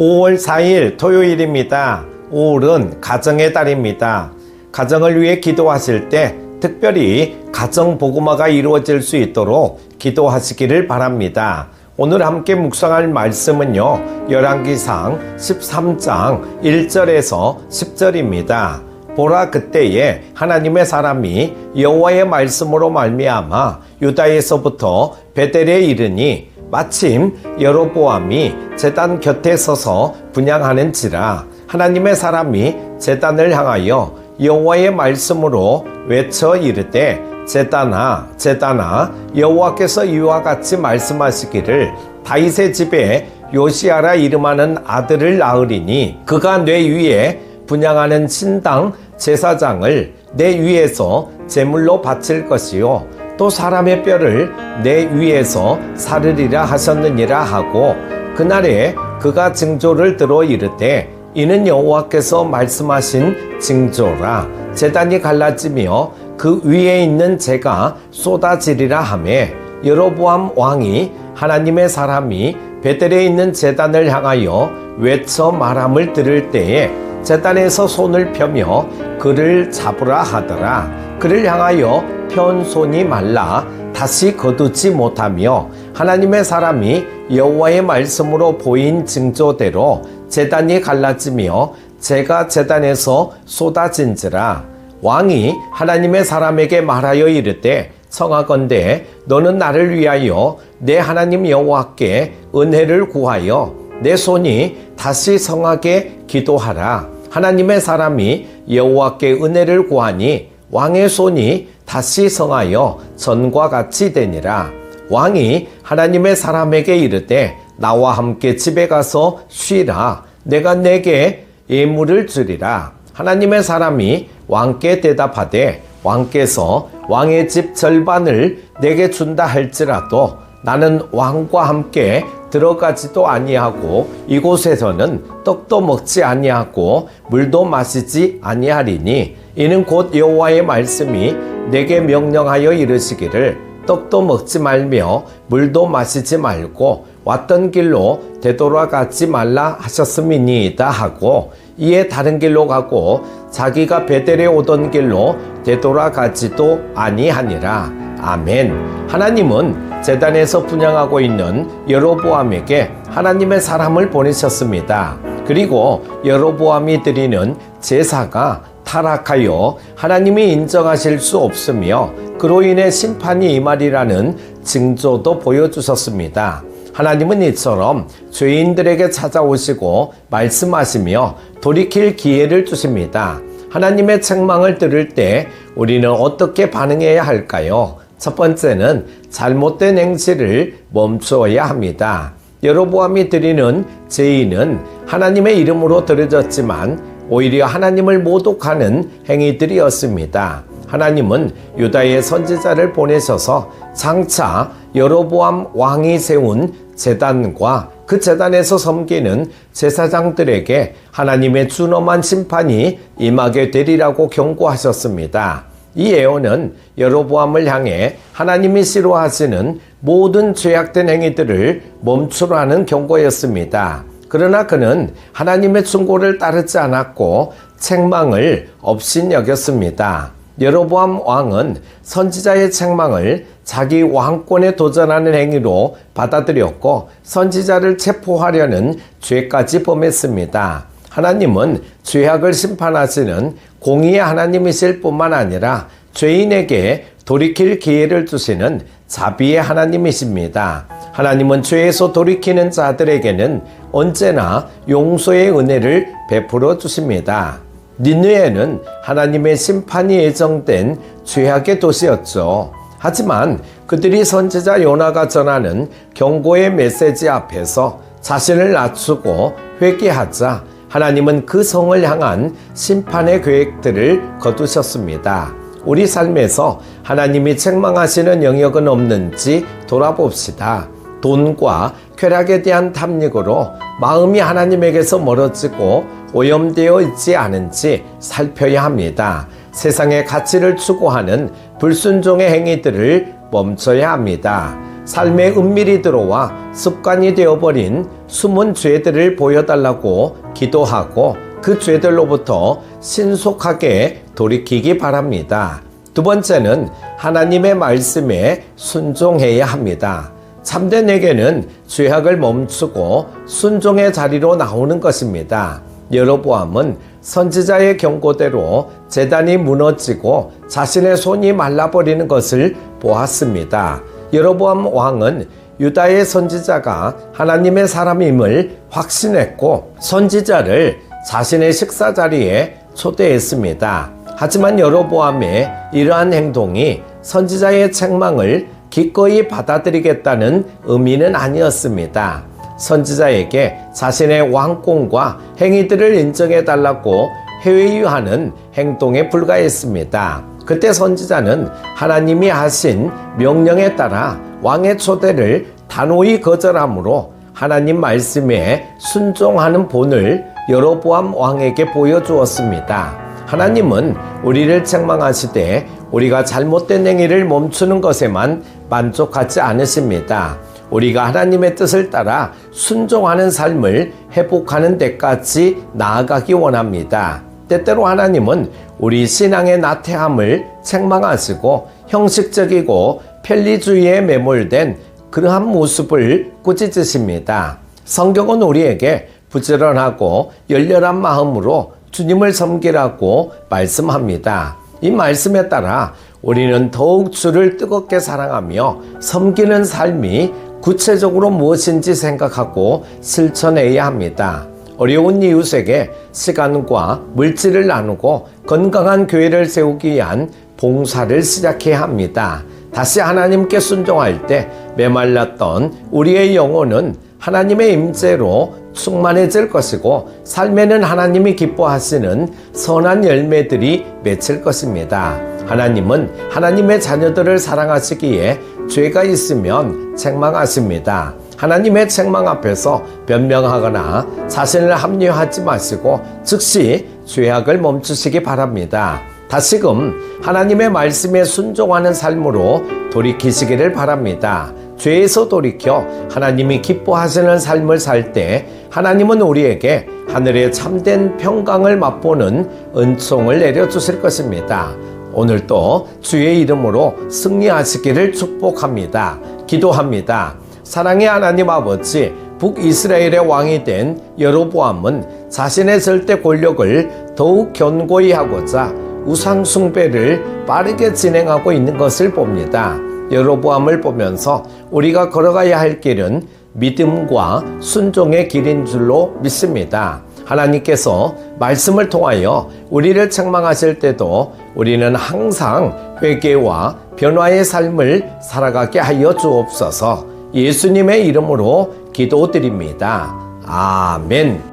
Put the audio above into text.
5월 4일 토요일입니다. 5월은 가정의 달입니다. 가정을 위해 기도하실 때 특별히 가정 복음화가 이루어질 수 있도록 기도하시기를 바랍니다. 오늘 함께 묵상할 말씀은요, 열왕기상 13장 1절에서 10절입니다. 보라, 그때에 하나님의 사람이 여호와의 말씀으로 말미암아 유다에서부터 베델에 이르니 마침 여로보암이 제단 곁에 서서 분향하는지라. 하나님의 사람이 제단을 향하여 여호와의 말씀으로 외쳐 이르되, 제단아 제단아, 여호와께서 이와 같이 말씀하시기를 다윗의 집에 요시아라 이름하는 아들을 낳으리니 그가 내 위에 분향하는 신당 제사장을 내 위에서 제물로 바칠 것이요 또 사람의 뼈를 내 위에서 사르리라 하셨느니라 하고, 그날에 그가 징조를 들어 이르되 이는 여호와께서 말씀하신 징조라. 제단이 갈라지며 그 위에 있는 재가 쏟아지리라 하매, 여로보암 왕이 하나님의 사람이 베델에 있는 제단을 향하여 외쳐 말함을 들을 때에 제단에서 손을 펴며 그를 잡으라 하더라. 그를 향하여 편 손이 말라 다시 거두지 못하며 하나님의 사람이 여호와의 말씀으로 보인 징조대로 제단이 갈라지며 재가 제단에서 쏟아진지라. 왕이 하나님의 사람에게 말하여 이르되, 청하건대 너는 나를 위하여 내 하나님 여호와께 은혜를 구하여 내 손이 다시 성하게 기도하라. 하나님의 사람이 여호와께 은혜를 구하니 왕의 손이 다시 성하여 전과 같이 되니라. 왕이 하나님의 사람에게 이르되 나와 함께 집에 가서 쉬라. 내가 내게 예물을 주리라. 하나님의 사람이 왕께 대답하되, 왕께서 왕의 집 절반을 내게 준다 할지라도 나는 왕과 함께 들어가지도 아니하고 이곳에서는 떡도 먹지 아니하고 물도 마시지 아니하리니 이는 곧 여호와의 말씀이 내게 명령하여 이르시기를 떡도 먹지 말며 물도 마시지 말고 왔던 길로 되돌아가지 말라 하셨음이니이다 하고, 이에 다른 길로 가고 자기가 베델에 오던 길로 되돌아가지도 아니하니라. 아멘. 하나님은 제단에서 분향하고 있는 여로보암에게 하나님의 사람을 보내셨습니다. 그리고 여로보암이 드리는 제사가 타락하여 하나님이 인정하실 수 없으며 그로 인해 심판이 임하리라는 징조도 보여주셨습니다. 하나님은 이처럼 죄인들에게 찾아오시고 말씀하시며 돌이킬 기회를 주십니다. 하나님의 책망을 들을 때 우리는 어떻게 반응해야 할까요? 첫 번째는 잘못된 행실을 멈추어야 합니다. 여로보암이 드리는 제의는 하나님의 이름으로 드려졌지만 오히려 하나님을 모독하는 행위들이었습니다. 하나님은 유다의 선지자를 보내셔서 장차 여로보암 왕이 세운 제단과 그 제단에서 섬기는 제사장들에게 하나님의 준엄한 심판이 임하게 되리라고 경고하셨습니다. 이 예언은 여로보암을 향해 하나님이 싫어하시는 모든 죄악된 행위들을 멈추라는 경고였습니다. 그러나 그는 하나님의 충고를 따르지 않았고 책망을 업신여겼습니다. 여로보암 왕은 선지자의 책망을 자기 왕권에 도전하는 행위로 받아들였고 선지자를 체포하려는 죄까지 범했습니다. 하나님은 죄악을 심판하시는 공의의 하나님이실 뿐만 아니라 죄인에게 돌이킬 기회를 주시는 자비의 하나님이십니다. 하나님은 죄에서 돌이키는 자들에게는 언제나 용서의 은혜를 베풀어 주십니다. 니느웨는 하나님의 심판이 예정된 죄악의 도시였죠. 하지만 그들이 선지자 요나가 전하는 경고의 메시지 앞에서 자신을 낮추고 회개하자 하나님은 그 성을 향한 심판의 계획들을 거두셨습니다. 우리 삶에서 하나님이 책망하시는 영역은 없는지 돌아봅시다. 돈과 쾌락에 대한 탐닉으로 마음이 하나님에게서 멀어지고 오염되어 있지 않은지 살펴야 합니다. 세상의 가치를 추구하는 불순종의 행위들을 멈춰야 합니다. 삶에 은밀히 들어와 습관이 되어버린 숨은 죄들을 보여달라고 기도하고 그 죄들로부터 신속하게 돌이키기 바랍니다. 두 번째는 하나님의 말씀에 순종해야 합니다. 참된에게는 죄악을 멈추고 순종의 자리로 나오는 것입니다. 여로보암은 선지자의 경고대로 제단이 무너지고 자신의 손이 말라버리는 것을 보았습니다. 여로보암 왕은 유다의 선지자가 하나님의 사람임을 확신했고 선지자를 자신의 식사 자리에 초대했습니다. 하지만 여로보암의 이러한 행동이 선지자의 책망을 기꺼이 받아들이겠다는 의미는 아니었습니다. 선지자에게 자신의 왕권과 행위들을 인정해달라고 회유하는 행동에 불과했습니다. 그때 선지자는 하나님이 하신 명령에 따라 왕의 초대를 단호히 거절하므로 하나님 말씀에 순종하는 본을 여로보암 왕에게 보여주었습니다. 하나님은 우리를 책망하시되 우리가 잘못된 행위를 멈추는 것에만 만족하지 않으십니다. 우리가 하나님의 뜻을 따라 순종하는 삶을 회복하는 데까지 나아가기 원합니다. 때때로 하나님은 우리 신앙의 나태함을 책망하시고 형식적이고 편리주의에 매몰된 그러한 모습을 꾸짖으십니다. 성경은 우리에게 부지런하고 열렬한 마음으로 주님을 섬기라고 말씀합니다. 이 말씀에 따라 우리는 더욱 주를 뜨겁게 사랑하며 섬기는 삶이 구체적으로 무엇인지 생각하고 실천해야 합니다. 어려운 이웃에게 시간과 물질을 나누고 건강한 교회를 세우기 위한 봉사를 시작해야 합니다. 다시 하나님께 순종할 때 메말랐던 우리의 영혼은 하나님의 임재로 충만해질 것이고 삶에는 하나님이 기뻐하시는 선한 열매들이 맺힐 것입니다. 하나님은 하나님의 자녀들을 사랑하시기에 죄가 있으면 책망하십니다. 하나님의 책망 앞에서 변명하거나 자신을 합리화하지 마시고 즉시 죄악을 멈추시기 바랍니다. 다시금 하나님의 말씀에 순종하는 삶으로 돌이키시기를 바랍니다. 죄에서 돌이켜 하나님이 기뻐하시는 삶을 살 때 하나님은 우리에게 하늘의 참된 평강을 맛보는 은총을 내려주실 것입니다. 오늘도 주의 이름으로 승리하시기를 축복합니다. 기도합니다. 사랑의 하나님 아버지, 북이스라엘의 왕이 된 여로보암은 자신의 절대 권력을 더욱 견고히 하고자 우상 숭배를 빠르게 진행하고 있는 것을 봅니다. 여로보암을 보면서 우리가 걸어가야 할 길은 믿음과 순종의 길인 줄로 믿습니다. 하나님께서 말씀을 통하여 우리를 책망하실 때도 우리는 항상 회개와 변화의 삶을 살아가게 하여 주옵소서. 예수님의 이름으로 기도드립니다. 아멘.